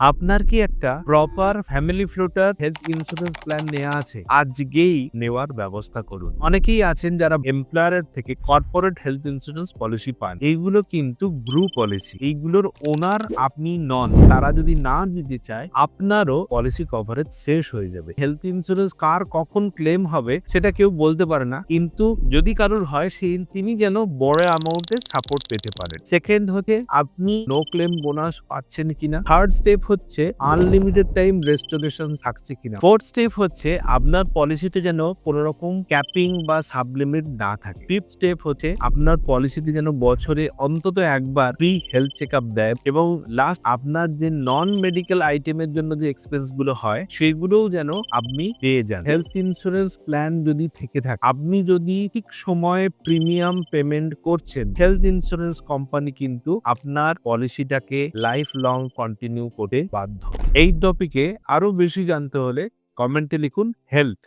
আপনার কি একটা proper family floater health insurance plan নেওয়া আছে? আজকেই নেওয়ার ব্যবস্থা করুন। অনেকেই আছেন যারা এমপ্লয়ারের থেকে কর্পোরেট হেলথ ইন্স্যুরেন্স পলিসি পান। এইগুলো কিন্তু গ্রুপ পলিসি। এইগুলোর ওনার আপনি নন। তারা যদি না নিতে চায়, আপনারও পলিসি কভারেজ শেষ হয়ে যাবে। হেলথ ইন্স্যুরেন্স কার কখন ক্লেম হবে সেটা কেউ বলতে পারে না, কিন্তু যদি কারোর হয় তিনি যেন বড় অ্যামাউন্টে সাপোর্ট পেতে পারেন। সেকেন্ড হচ্ছে আপনি নো ক্লেম বোনাস পাচ্ছেন কিনা। থার্ড স্টেপ হচ্ছে আনলিমিটেড টাইম রেস্টোরেশন থাকছে কিনা। ফোর্থ স্টেপ হচ্ছে আপনার পলিসিতে যেন কোনো রকম ক্যাপিং বা সাবলিমিট না থাকে। ফিফথ স্টেপ হচ্ছে আপনার পলিসিতে যেন বছরে অন্তত একবার ফ্রি হেলথ চেক আপ দেয়, এবং লাস্ট আপনার যে নন মেডিকেল আইটেমের জন্য যে এক্সপেন্স গুলো হয় সেগুলোও যেন আপনি পেয়ে যান। হেলথ ইন্স্যুরেন্স প্ল্যান যদি থেকে থাকে, আপনি যদি ঠিক সময়ে প্রিমিয়াম পেমেন্ট করছেন, হেলথ ইন্স্যুরেন্স কোম্পানি কিন্তু আপনার পলিসিটাকে লাইফ লং কন্টিনিউ করতে বাধ্য। এই টপিকে আরো বেশি জানতে হলে কমেন্টে লিখুন হেলথ।